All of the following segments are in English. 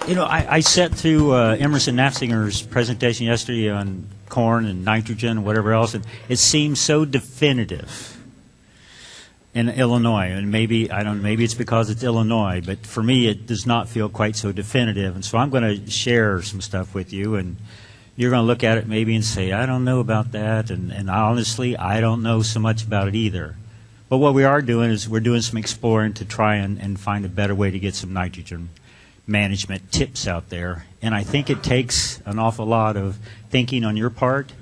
You know, I sat through Emerson Nafsinger's presentation yesterday on corn and nitrogen and whatever else, and it seems so definitive in Illinois. And maybe, I don't know, maybe it's because it's Illinois, but for me it does not feel quite so definitive. And so I'm going to share some stuff with you, and you're going to look at it maybe and say, I don't know about that, and honestly, I don't know so much about it either. But what we are doing is we're doing some exploring to try and find a better way to get some nitrogen management tips out there. And I think it takes an awful lot of thinking on your part.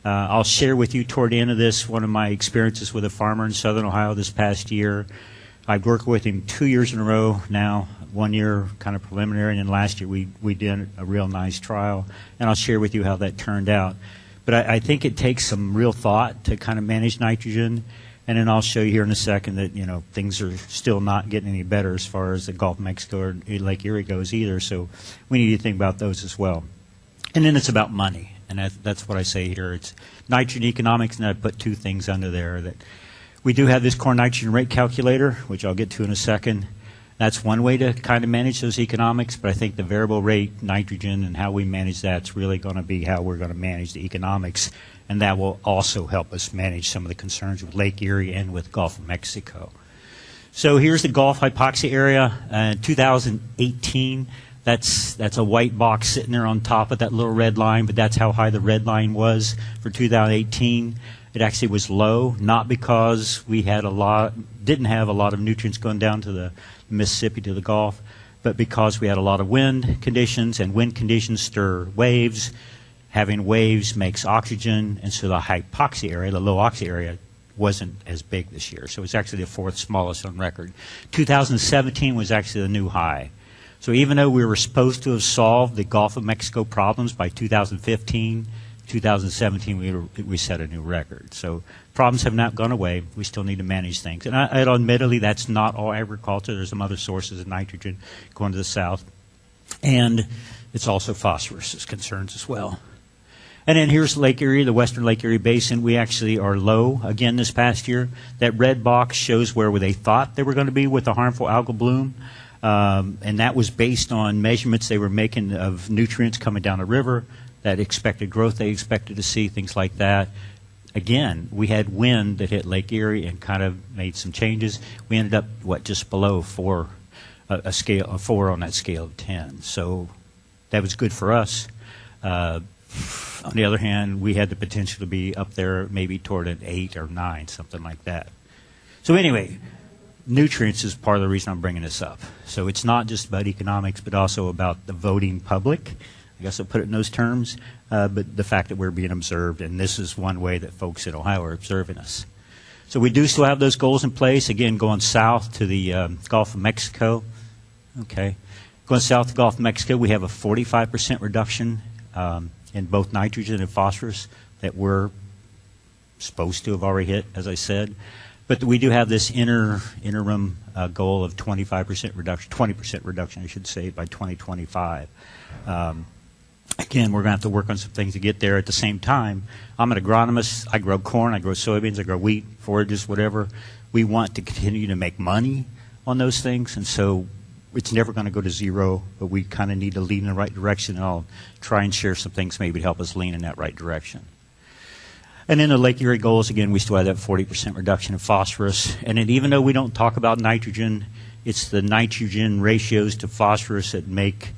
I'll share with you toward the end of this one of my experiences with a farmer in southern Ohio this past year. I've worked with him 2 years in a row now, 1 year kind of preliminary, and then last year we did a real nice trial, and I'll share with you how that turned out. But I think it takes some real thought to kind of manage nitrogen. And then I'll show you here in a second that, you know, things are still not getting any better as far as the Gulf of Mexico or Lake Erie goes either. So we need to think about those as well. And then it's about money. And that's what I say here. It's nitrogen economics, and I put two things under there. That we do have this corn nitrogen rate calculator, which I'll get to in a second. That's one way to kind of manage those economics, but I think the variable rate nitrogen and how we manage that's really going to be how we're going to manage the economics. And that will also help us manage some of the concerns with Lake Erie and with Gulf of Mexico. So here's the Gulf hypoxia area. 2018, that's a white box sitting there on top of that little red line, but that's how high the red line was for 2018. It actually was low, not because we had didn't have a lot of nutrients going down to the Mississippi to the Gulf, but because we had a lot of wind conditions, and wind conditions stir waves. Having waves makes oxygen, and so the hypoxia area, the low oxy area, wasn't as big this year. So it's actually the fourth smallest on record. 2017 was actually the new high. So even though we were supposed to have solved the Gulf of Mexico problems by 2015, 2017 we set a new record. So problems have not gone away. We still need to manage things. And admittedly, that's not all agriculture. There's some other sources of nitrogen going to the south. And it's also phosphorus concerns as well. And then here's Lake Erie, the western Lake Erie Basin. We actually are low again this past year. That red box shows where they thought they were going to be with the harmful algal bloom. And that was based on measurements they were making of nutrients coming down the river, that expected growth they expected to see, things like that. Again, we had wind that hit Lake Erie and kind of made some changes. We ended up, just below 4, a scale of 4 on that scale of 10. So that was good for us. On the other hand, we had the potential to be up there maybe toward an 8 or 9, something like that. So anyway, nutrients is part of the reason I'm bringing this up. So it's not just about economics, but also about the voting public. I guess I'll put it in those terms, but the fact that we're being observed, and this is one way that folks in Ohio are observing us. So we do still have those goals in place, again, going south to the Gulf of Mexico. Okay. Going south to the Gulf of Mexico, we have a 45% reduction in both nitrogen and phosphorus that we're supposed to have already hit, as I said. But we do have this interim goal of 25% reduction, 20% reduction, I should say, by 2025. Again, we're going to have to work on some things to get there. At the same time, I'm an agronomist. I grow corn, I grow soybeans, I grow wheat, forages, whatever. We want to continue to make money on those things, and so it's never going to go to zero, but we kind of need to lead in the right direction, and I'll try and share some things maybe to help us lean in that right direction. And then the Lake Erie goals, again, we still have that 40% reduction in phosphorus. And then even though we don't talk about nitrogen, it's the nitrogen ratios to phosphorus that make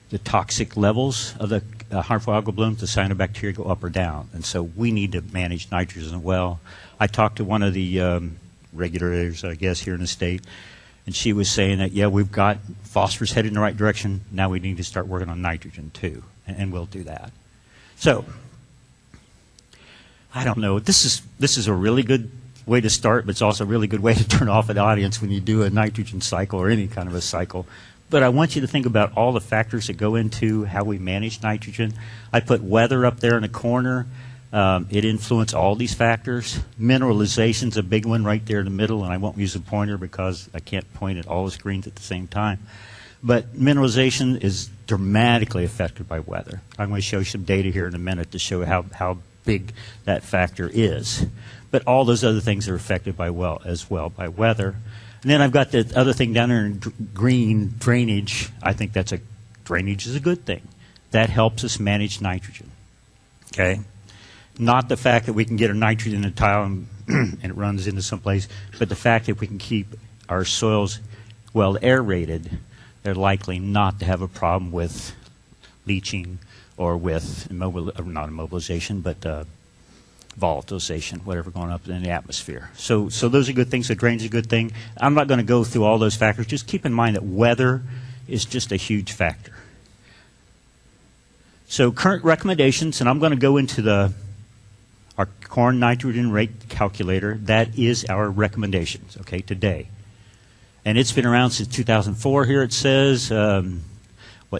the toxic levels of the harmful algal blooms, the cyanobacteria, go up or down. And so we need to manage nitrogen well. I talked to one of the regulators, I guess, here in the state, and she was saying that, yeah, we've got phosphorus headed in the right direction. Now we need to start working on nitrogen too, and we'll do that. So I don't know. This is a really good way to start, but it's also a really good way to turn off an audience when you do a nitrogen cycle or any kind of a cycle. But I want you to think about all the factors that go into how we manage nitrogen. I put weather up there in the corner. It influences all these factors. Mineralization's a big one right there in the middle, and I won't use a pointer because I can't point at all the screens at the same time. But mineralization is dramatically affected by weather. I'm going to show you some data here in a minute to show how big that factor is. But all those other things are affected by as well by weather. And then I've got the other thing down there in green, drainage. I think drainage is a good thing. That helps us manage nitrogen. Okay? Not the fact that we can get a nitrogen in a tile and, and it runs into someplace, but the fact that we can keep our soils well aerated, they're likely not to have a problem with leaching or with not immobilization, but volatilization, whatever going up in the atmosphere. So those are good things. So drainage is a good thing. I'm not going to go through all those factors. Just keep in mind that weather is just a huge factor. So current recommendations, and I'm going to go into our corn nitrogen rate calculator. That is our recommendations, okay, today. And it's been around since 2004 here, it says.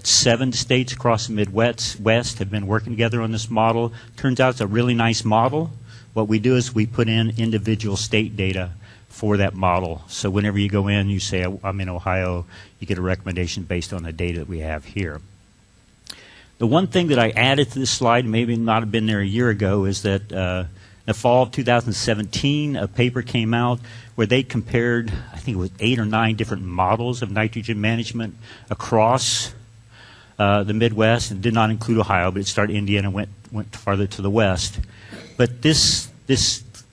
7 states across the Midwest have been working together on this model. Turns out it's a really nice model. What we do is we put in individual state data for that model. So whenever you go in, you say, I'm in Ohio, you get a recommendation based on the data that we have here. The one thing that I added to this slide, maybe not have been there a year ago, is that in the fall of 2017, a paper came out where they compared, I think it was 8 or 9 different models of nitrogen management across the Midwest, and did not include Ohio, but it started Indiana and went farther to the west. But this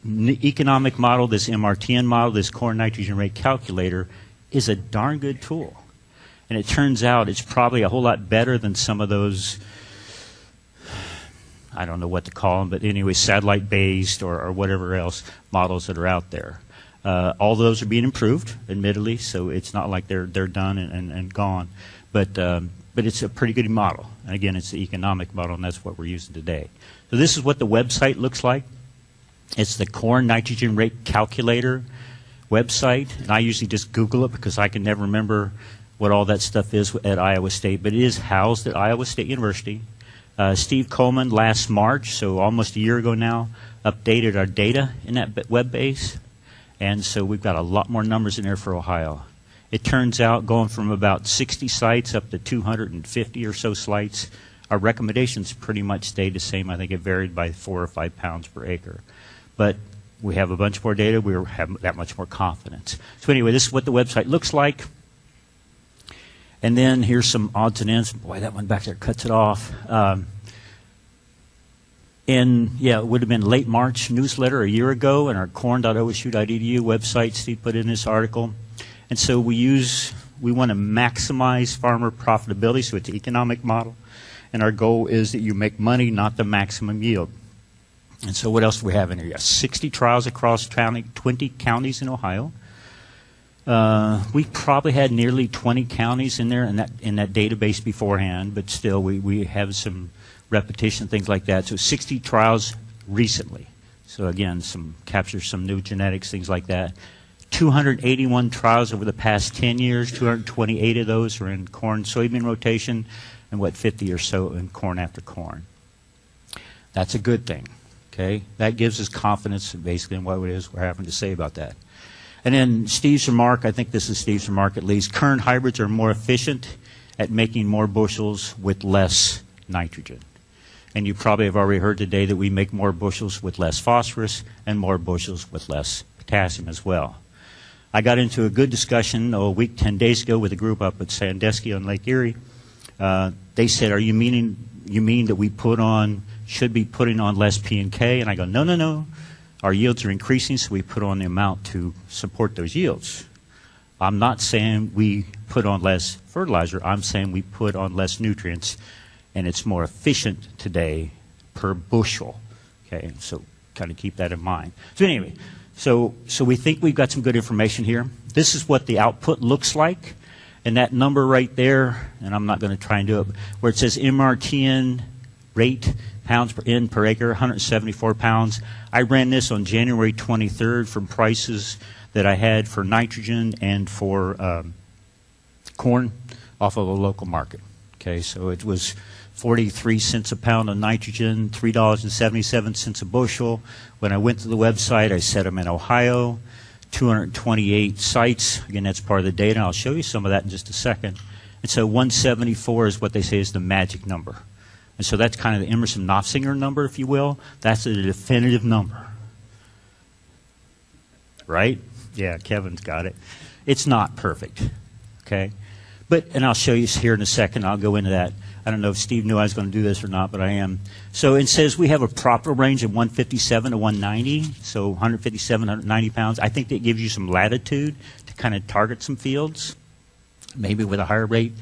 economic model, this MRTN model, this corn nitrogen rate calculator, is a darn good tool. And it turns out it's probably a whole lot better than some of those, I don't know what to call them, but anyway, satellite-based or whatever else models that are out there. All those are being improved, admittedly, so it's not like they're done and gone. But it's a pretty good model. And again, it's the economic model, and that's what we're using today. So this is what the website looks like. It's the Corn Nitrogen Rate Calculator website. And I usually just Google it because I can never remember what all that stuff is at Iowa State. But it is housed at Iowa State University. Steve Coleman, last March, so almost a year ago now, updated our data in that web base. And so we've got a lot more numbers in there for Ohio. It turns out going from about 60 sites up to 250 or so sites, our recommendations pretty much stayed the same. I think it varied by 4 or 5 pounds per acre. But we have a bunch more data. We have that much more confidence. So anyway, this is what the website looks like. And then here's some odds and ends. Boy, that one back there cuts it off. It would have been late March newsletter a year ago in our corn.osu.edu website. Steve put in this article. And so we want to maximize farmer profitability, so it's an economic model. And our goal is that you make money, not the maximum yield. And so what else do we have in here? You have 60 trials across 20 counties in Ohio. We probably had nearly 20 counties in there in that database beforehand, but still we have some repetition, things like that. So 60 trials recently. So again, capture some new genetics, things like that. 281 trials over the past 10 years. 228 of those are in corn soybean rotation, and 50 or so in corn after corn. That's a good thing. Okay, that gives us confidence basically in what it is we're having to say about that. And then Steve's remark, I think this is Steve's remark at least, current hybrids are more efficient at making more bushels with less nitrogen. And you probably have already heard today that we make more bushels with less phosphorus and more bushels with less potassium as well. I got into a good discussion a week, 10 days ago with a group up at Sandusky on Lake Erie. They said, "Are you mean that we should be putting on less P and K?" And I go, no. Our yields are increasing, so we put on the amount to support those yields. I'm not saying we put on less fertilizer. I'm saying we put on less nutrients, and it's more efficient today per bushel. Okay, so kind of keep that in mind. So anyway. So we think we've got some good information here. This is what the output looks like. And that number right there, and I'm not going to try and do it, where it says MRTN rate, pounds per N per acre, 174 pounds. I ran this on January 23rd from prices that I had for nitrogen and for corn off of a local market. Okay, so it was 43 cents a pound on nitrogen, $3.77 a bushel. When I went to the website, I set them in Ohio, 228 sites. Again, that's part of the data. I'll show you some of that in just a second. And so 174 is what they say is the magic number. And so that's kind of the Emerson-Nofsinger number, if you will. That's a definitive number. Right? Yeah, Kevin's got it. It's not perfect, okay? And I'll show you here in a second. I'll go into that. I don't know if Steve knew I was going to do this or not, but I am. So it says we have a proper range of 157 to 190, so 157, 190 pounds. I think that gives you some latitude to kind of target some fields, maybe with a higher rate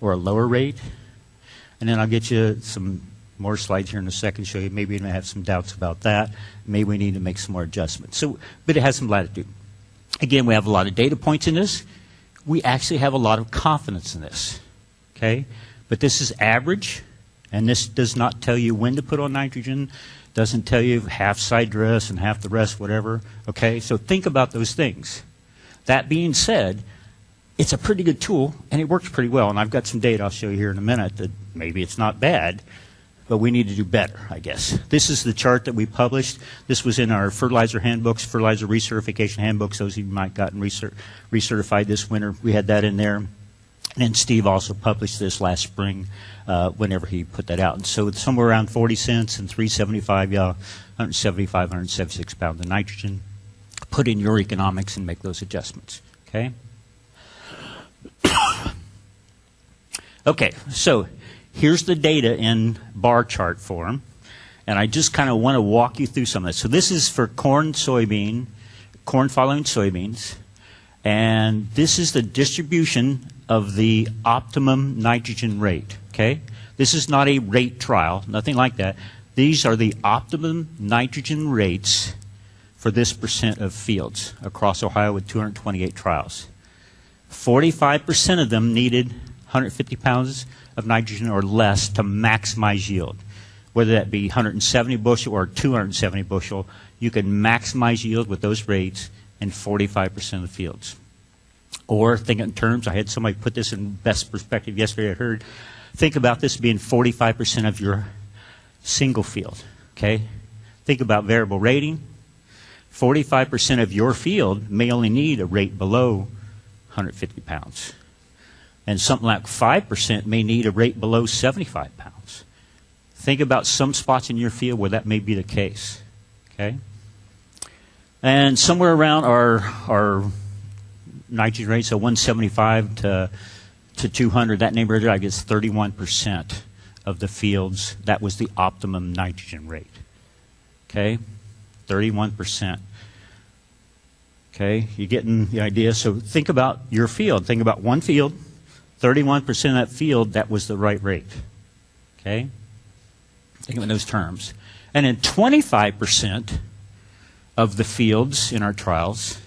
or a lower rate. And then I'll get you some more slides here in a second, show you maybe you may have some doubts about that. Maybe we need to make some more adjustments. But it has some latitude. Again, we have a lot of data points in this. We actually have a lot of confidence in this, okay? But this is average, and this does not tell you when to put on nitrogen, doesn't tell you half side dress and half the rest, whatever, okay? So think about those things. That being said, it's a pretty good tool, and it works pretty well, and I've got some data I'll show you here in a minute that maybe it's not bad, but we need to do better, I guess. This is the chart that we published. This was in our fertilizer handbooks, fertilizer recertification handbooks. Those of you might have gotten recertified this winter. We had that in there. And Steve also published this last spring whenever he put that out. And so it's somewhere around 40 cents and 375, 175, 176 pounds of nitrogen. Put in your economics and make those adjustments, okay? Okay, so here's the data in bar chart form. And I just kind of want to walk you through some of this. So this is for corn, soybean, corn following soybeans. And this is the distribution of the optimum nitrogen rate, okay? This is not a rate trial, nothing like that. These are the optimum nitrogen rates for this percent of fields across Ohio with 228 trials. 45% of them needed 150 pounds of nitrogen or less to maximize yield. Whether that be 170 bushel or 270 bushel, you can maximize yield with those rates in 45% of the fields. Or think in terms, I had somebody put this in best perspective yesterday, I heard. Think about this being 45% of your single field, okay? Think about variable rating. 45% of your field may only need a rate below 150 pounds. And something like 5% may need a rate below 75 pounds. Think about some spots in your field where that may be the case, okay? And somewhere around our nitrogen rate, so 175 to 200, that neighborhood, I guess 31% of the fields, that was the optimum nitrogen rate. Okay? 31%. Okay? You're getting the idea? So think about your field. Think about one field, 31% of that field, that was the right rate. Okay? Think of it in those terms. And then 25% of the fields in our trials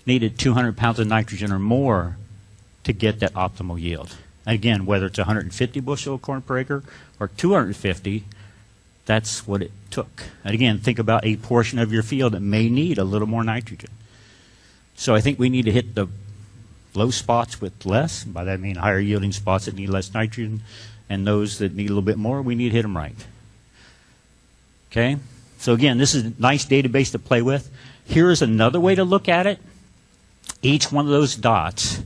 needed 200 pounds of nitrogen or more to get that optimal yield. Again, whether it's 150 bushel of corn per acre or 250, that's what it took. And again, think about a portion of your field that may need a little more nitrogen. So I think we need to hit the low spots with less. By that I mean higher yielding spots that need less nitrogen, and those that need a little bit more, we need to hit them right. Okay? So again, this is a nice database to play with. Here is another way to look at it. Each one of those dots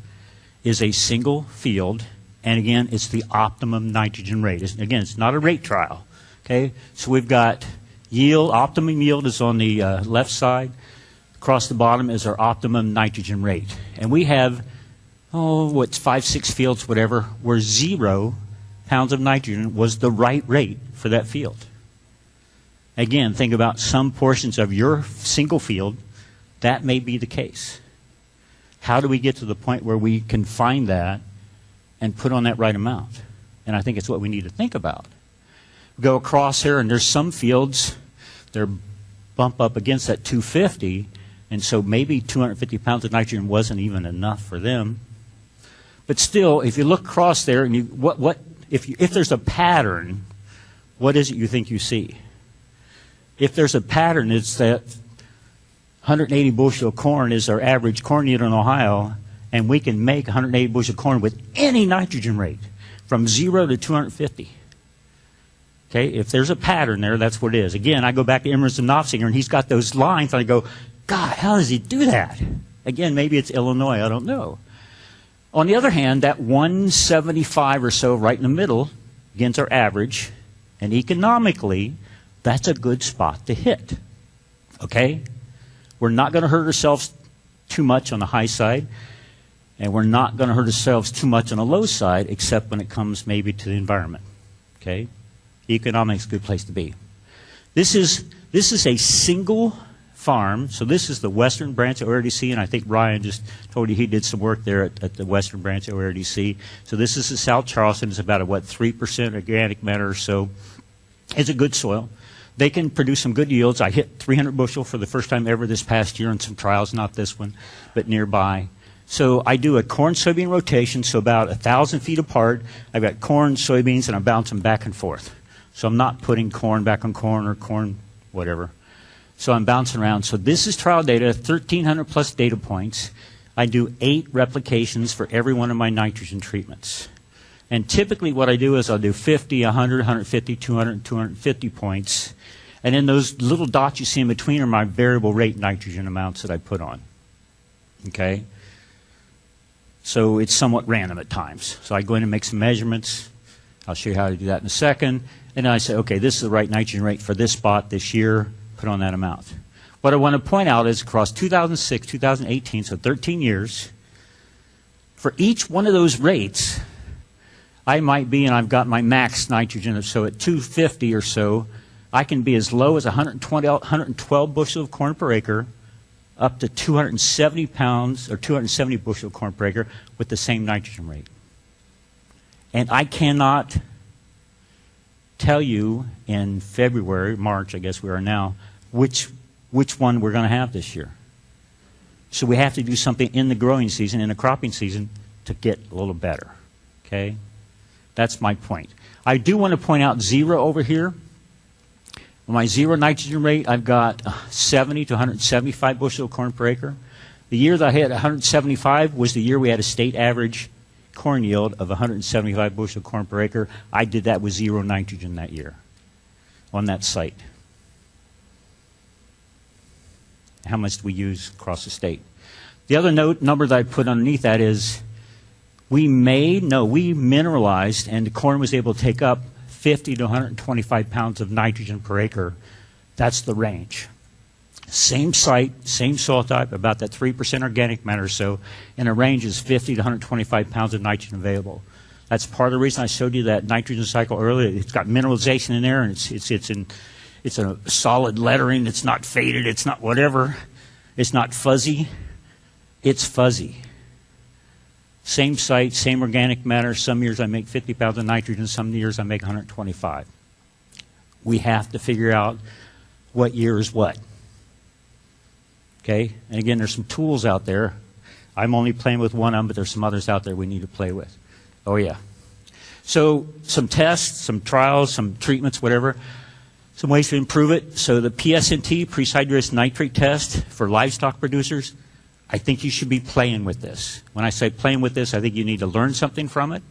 is a single field, and again, it's the optimum nitrogen rate. Again, it's not a rate trial. Okay, so we've got yield, optimum yield is on the left side. Across the bottom is our optimum nitrogen rate. And we have, 5, 6 fields, whatever, where 0 pounds of nitrogen was the right rate for that field. Again, think about some portions of your single field, that may be the case. How do we get to the point where we can find that and put on that right amount? And I think it's what we need to think about. We go across here, and there's some fields, they're bump up against that 250, and so maybe 250 pounds of nitrogen wasn't even enough for them. But still, if you look across there, and if there's a pattern, what is it you think you see? If there's a pattern, it's that 180 bushel of corn is our average corn yield in Ohio, and we can make 180 bushel of corn with any nitrogen rate, from 0 to 250. Okay, if there's a pattern there, that's what it is. Again, I go back to Emerson Knopfsinger, and he's got those lines, and I go, God, how does he do that? Again, maybe it's Illinois, I don't know. On the other hand, that 175 or so right in the middle, against our average, and economically, that's a good spot to hit. Okay? We're not going to hurt ourselves too much on the high side, and we're not going to hurt ourselves too much on the low side, except when it comes maybe to the environment. Okay? Economics is a good place to be. This is a single farm. So this is the western branch of ORDC, and I think Ryan just told you he did some work there at the western branch of ORDC. So this is the South Charleston. It's about a, 3% organic matter or so. It's a good soil. They can produce some good yields. I hit 300 bushel for the first time ever this past year on some trials, not this one, but nearby. So I do a corn-soybean rotation, so about 1,000 feet apart. I've got corn, soybeans, and I bounce them back and forth. So I'm not putting corn back on corn or corn whatever. So I'm bouncing around. So this is trial data, 1,300 plus data points. I do 8 replications for every one of my nitrogen treatments. And typically what I do is I'll do 50, 100, 150, 200, and 250 points. And then those little dots you see in between are my variable rate nitrogen amounts that I put on. Okay? So it's somewhat random at times. So I go in and make some measurements. I'll show you how to do that in a second. And then I say, okay, this is the right nitrogen rate for this spot this year. Put on that amount. What I want to point out is across 2006, 2018, so 13 years, for each one of those rates, I might be, and I've got my max nitrogen, so at 250 or so, I can be as low as 112 bushel of corn per acre, up to 270 pounds or 270 bushel of corn per acre with the same nitrogen rate. And I cannot tell you in February, March, I guess we are now, which one we're going to have this year. So we have to do something in the growing season, in the cropping season, to get a little better. Okay? That's my point. I do want to point out zero over here. My zero nitrogen rate, I've got 70 to 175 bushel of corn per acre. The year that I had 175 was the year we had a state average corn yield of 175 bushel of corn per acre. I did that with zero nitrogen that year on that site. How much do we use across the state? The other number that I put underneath that is we mineralized, and the corn was able to take up 50 to 125 pounds of nitrogen per acre. That's the range. Same site, same soil type, about that 3% organic matter or so, and the range is 50 to 125 pounds of nitrogen available. That's part of the reason I showed you that nitrogen cycle earlier. It's got mineralization in there, and it's a solid lettering. It's not faded. It's not whatever. It's not fuzzy. It's fuzzy. Same site, same organic matter. Some years I make 50 pounds of nitrogen. Some years I make 125. We have to figure out what year is what. Okay? And again, there's some tools out there. I'm only playing with one of them, but there's some others out there we need to play with. Oh, yeah. So some tests, some trials, some treatments, whatever. Some ways to improve it. So the PSNT, pre-sidedress nitrate test for livestock producers, I think you should be playing with this. When I say playing with this, I think you need to learn something from it.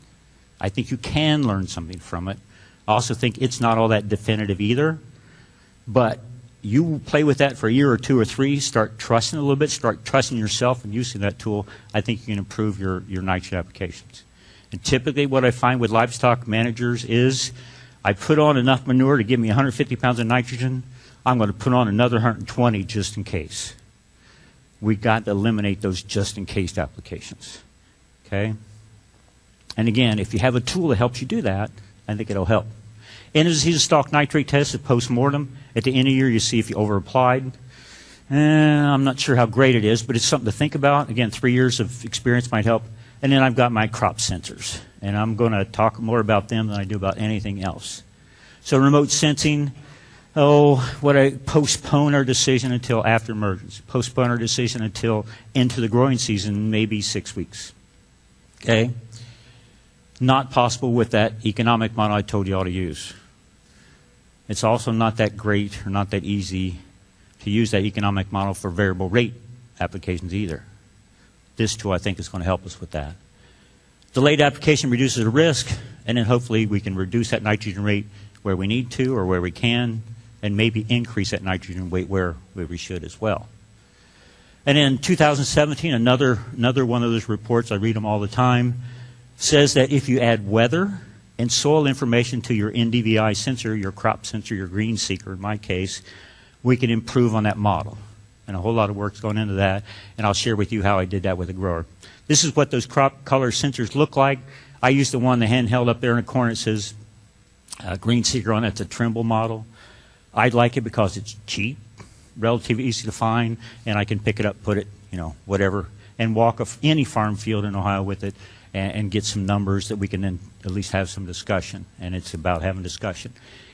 I think you can learn something from it. I also think it's not all that definitive either. But you play with that for a year or 2 or 3, start trusting a little bit, start trusting yourself and using that tool, I think you can improve your nitrogen applications. And typically what I find with livestock managers is I put on enough manure to give me 150 pounds of nitrogen. I'm going to put on another 120 just in case. We got to eliminate those just in case applications. Okay? And again, if you have a tool that helps you do that, I think it'll help. End-of-season stalk nitrate test is post-mortem. At the end of the year, you see if you over-applied. I'm not sure how great it is, but it's something to think about. Again, 3 years of experience might help. And then I've got my crop sensors, and I'm going to talk more about them than I do about anything else. So remote sensing, postpone our decision until after emergence. Postpone our decision until into the growing season, maybe 6 weeks. Okay? Not possible with that economic model I told you all to use. It's also not that great or not that easy to use that economic model for variable rate applications either. This tool, I think, is going to help us with that. Delayed application reduces the risk, and then hopefully we can reduce that nitrogen rate where we need to or where we can, and maybe increase that nitrogen rate where we should as well. And in 2017, another one of those reports, I read them all the time, says that if you add weather and soil information to your NDVI sensor, your crop sensor, your green seeker in my case, we can improve on that model. and a whole lot of work's going into that, and I'll share with you how I did that with a grower. This is what those crop color sensors look like. I used the one, the handheld up there in the corner. It says green seeker on it. It's a Trimble model. I like it because it's cheap, relatively easy to find, and I can pick it up, put it, whatever, and walk any farm field in Ohio with it and get some numbers that we can then at least have some discussion, and it's about having discussion.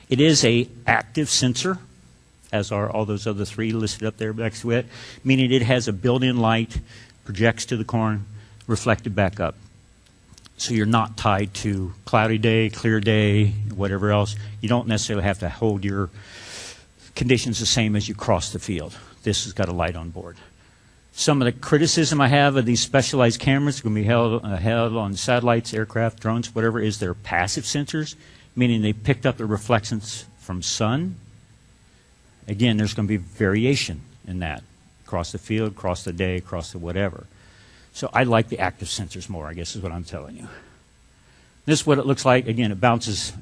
It is a active sensor, as are all those other three listed up there next to it, meaning it has a built-in light, projects to the corn, reflected back up. So you're not tied to cloudy day, clear day, whatever else. You don't necessarily have to hold your conditions the same as you cross the field. This has got a light on board. Some of the criticism I have of these specialized cameras going to be held on satellites, aircraft, drones, whatever, is they're passive sensors, meaning they picked up the reflectance from sun. Again, there's going to be variation in that across the field, across the day, across the whatever. So I like the active sensors more, I guess is what I'm telling you. This is what it looks like. Again, it bounces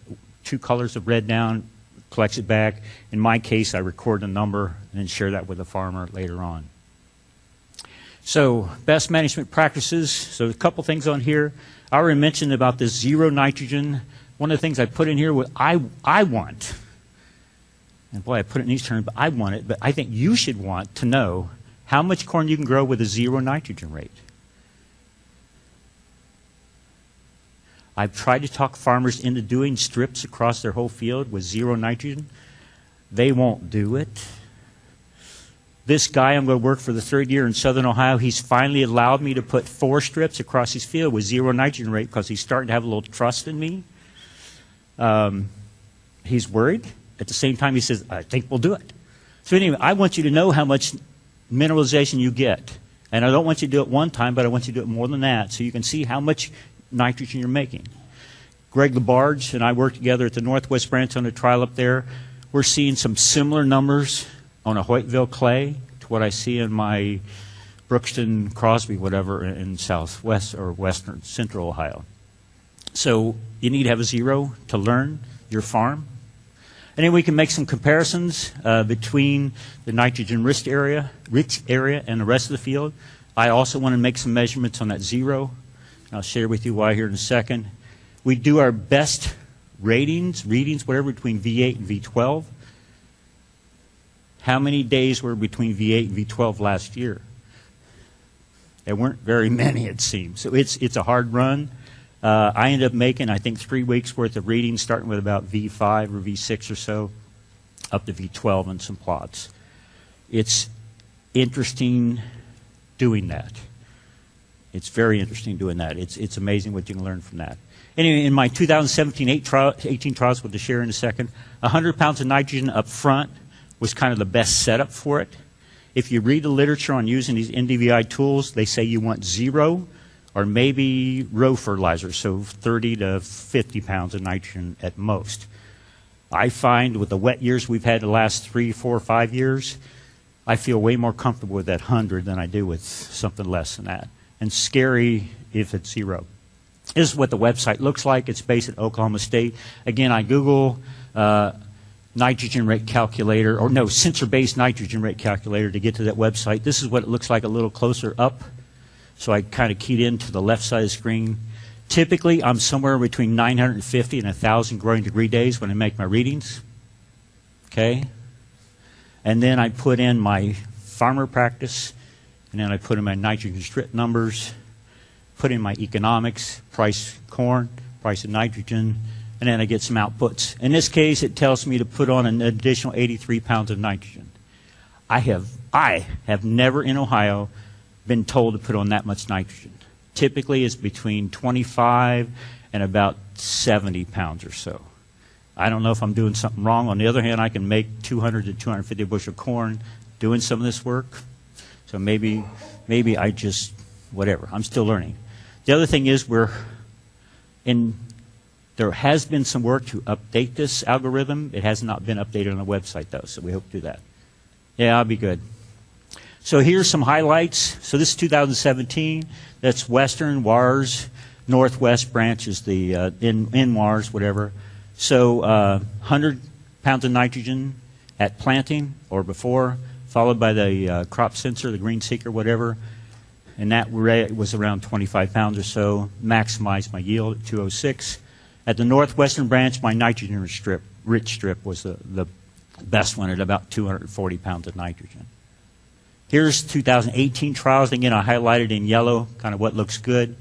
2 colors of red down, collects it back. In my case, I record the number and then share that with the farmer later on. So best management practices. So a couple things on here. I already mentioned about this zero nitrogen. One of the things I put in here was I want, and boy, I put it in these terms, but I want it, but I think you should want to know how much corn you can grow with a zero nitrogen rate. I've tried to talk farmers into doing strips across their whole field with zero nitrogen. They won't do it. This guy, I'm going to work for the 3rd year in Southern Ohio, he's finally allowed me to put 4 strips across his field with zero nitrogen rate because he's starting to have a little trust in me. He's worried. At the same time, he says, I think we'll do it. So anyway, I want you to know how much mineralization you get. And I don't want you to do it one time, but I want you to do it more than that so you can see how much nitrogen you're making. Greg LaBarge and I work together at the Northwest branch on a trial up there. We're seeing some similar numbers on a Hoytville clay to what I see in my Brookston, Crosby, whatever, in southwest or western central Ohio. So you need to have a zero to learn your farm. And then we can make some comparisons between the nitrogen rich area and the rest of the field. I also want to make some measurements on that zero. I'll share with you why here in a second. We do our best readings, whatever, between V8 and V12. How many days were between V8 and V12 last year? There weren't very many, it seems. So it's a hard run. I ended up making, I think, 3 weeks worth of readings, starting with about V5 or V6 or so, up to V12 and some plots. It's interesting doing that. It's very interesting doing that. It's amazing what you can learn from that. Anyway, in my 2017-18 trials, we'll share in a second, 100 pounds of nitrogen up front was kind of the best setup for it. If you read the literature on using these NDVI tools, they say you want 0 or maybe row fertilizer, so 30 to 50 pounds of nitrogen at most. I find with the wet years we've had the last 3, 4, 5 years, I feel way more comfortable with that 100 than I do with something less than that. And scary if it's 0. This is what the website looks like. It's based at Oklahoma State. Again, I Google nitrogen rate calculator, or no, sensor-based nitrogen rate calculator to get to that website. This is what it looks like a little closer up. So I kind of keyed into the left side of the screen. Typically, I'm somewhere between 950 and 1,000 growing degree days when I make my readings. Okay? And then I put in my farmer practice, and then I put in my nitrogen strip numbers, put in my economics, price corn, price of nitrogen, and then I get some outputs. In this case, it tells me to put on an additional 83 pounds of nitrogen. I have never in Ohio been told to put on that much nitrogen. Typically, it's between 25 and about 70 pounds or so. I don't know if I'm doing something wrong. On the other hand, I can make 200 to 250 bushel corn doing some of this work. So maybe I just, whatever. I'm still learning. The other thing is there has been some work to update this algorithm. It has not been updated on the website, though, so we hope to do that. Yeah, I'll be good. So here's some highlights. So this is 2017. That's Western, WARS, Northwest branch is the in WARS, whatever. So 100 pounds of nitrogen at planting or before, followed by the crop sensor, the green seeker, whatever, and that rate was around 25 pounds or so, maximized my yield at 206. At the northwestern branch, my nitrogen rich strip was the best one at about 240 pounds of nitrogen. Here's 2018 trials. Again, I highlighted in yellow kind of what looks good.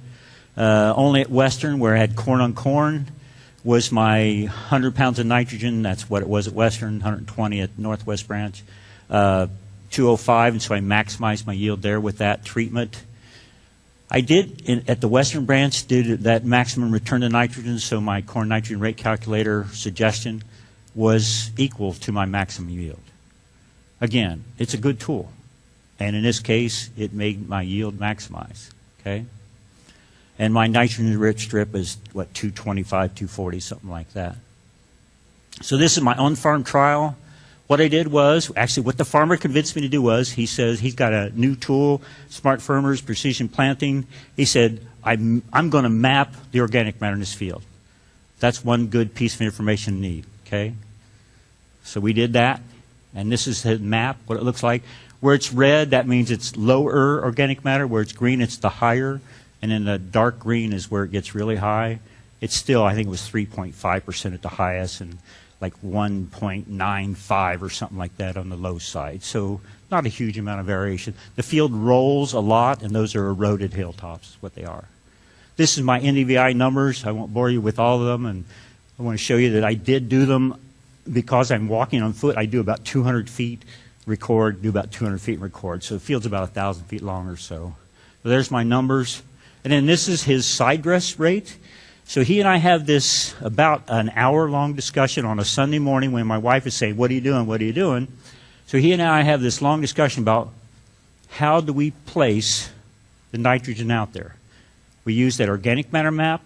Only at Western, where I had corn on corn, was my 100 pounds of nitrogen. That's what it was at Western, 120 at Northwest Branch. 205, and so I maximized my yield there with that treatment. I did, at the Western Branch, did that maximum return to nitrogen, so my corn nitrogen rate calculator suggestion was equal to my maximum yield. Again, it's a good tool. And in this case, it made my yield maximize, okay? And my nitrogen-rich strip is, what, 225, 240, something like that. So this is my on-farm trial. What I did was, actually what the farmer convinced me to do was, he says he's got a new tool, Smart Farmers, Precision Planting. He said, I'm going to map the organic matter in this field. That's one good piece of information to need, okay? So we did that, and this is the map, what it looks like. Where it's red, that means it's lower organic matter. Where it's green, it's the higher. And then the dark green is where it gets really high. It's still, I think it was 3.5% at the highest and like 1.95 or something like that on the low side. So not a huge amount of variation. The field rolls a lot, and those are eroded hilltops, is what they are. This is my NDVI numbers. I won't bore you with all of them, and I want to show you that I did do them because I'm walking on foot. I do about 200 feet record, do about 200 feet record. So the field's about 1,000 feet long or so. So there's my numbers. And then this is his side dress rate. So he and I have this about an hour-long discussion on a Sunday morning when my wife is saying, what are you doing, what are you doing? So he and I have this long discussion about how do we place the nitrogen out there. We used that organic matter map.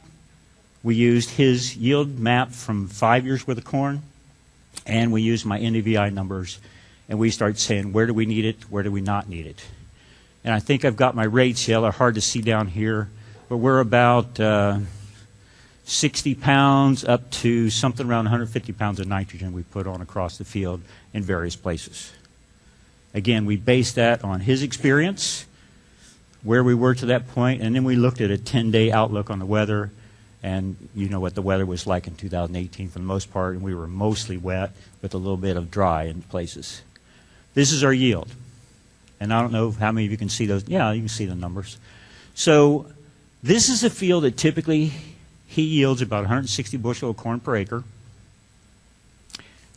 We used his yield map from 5 years worth of corn. And we used my NDVI numbers. And we start saying, where do we need it, where do we not need it? And I think I've got my rates here. They're hard to see down here. But we're about 60 pounds up to something around 150 pounds of nitrogen we put on across the field in various places. Again, we based that on his experience, where we were to that point, and then we looked at a 10-day outlook on the weather. And you know what the weather was like in 2018 for the most part, and we were mostly wet with a little bit of dry in places. This is our yield. And I don't know how many of you can see those. Yeah, you can see the numbers. So this is a field that typically he yields about 160 bushel of corn per acre.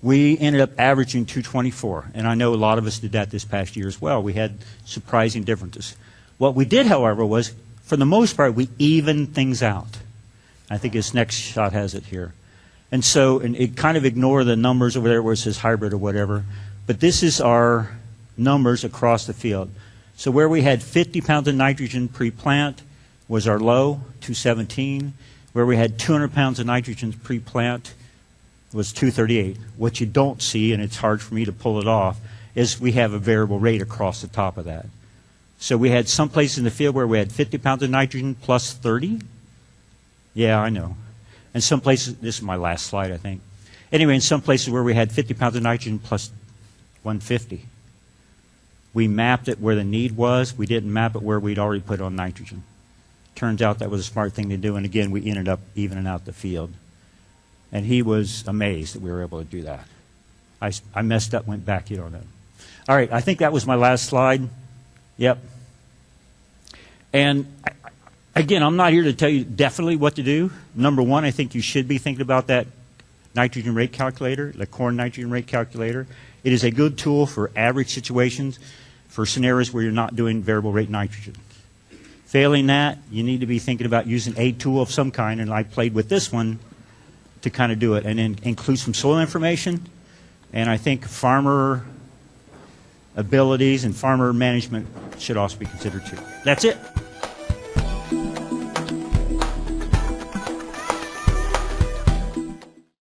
We ended up averaging 224. And I know a lot of us did that this past year as well. We had surprising differences. What we did, however, was, for the most part, we evened things out. I think this next shot has it here. And so, and it kind of ignore the numbers over there where it says hybrid or whatever. But this is our numbers across the field. So where we had 50 pounds of nitrogen pre-plant was our low, 217. Where we had 200 pounds of nitrogen pre-plant was 238. What you don't see, and it's hard for me to pull it off, is we have a variable rate across the top of that. So we had some places in the field where we had 50 pounds of nitrogen plus 30. Yeah, I know. And some places, this is my last slide, I think. Anyway, in some places where we had 50 pounds of nitrogen plus 150. We mapped it where the need was. We didn't map it where we'd already put on nitrogen. Turns out that was a smart thing to do, and again, we ended up evening out the field. And he was amazed that we were able to do that. I messed up, went back, you don't know. All right, I think that was my last slide. Yep. And again, I'm not here to tell you definitely what to do. Number one, I think you should be thinking about that nitrogen rate calculator, the corn nitrogen rate calculator. It is a good tool for average situations, for scenarios where you're not doing variable rate nitrogen. Failing that, you need to be thinking about using a tool of some kind, and I played with this one to kind of do it, and then include some soil information, and I think farmer abilities and farmer management should also be considered too. That's it.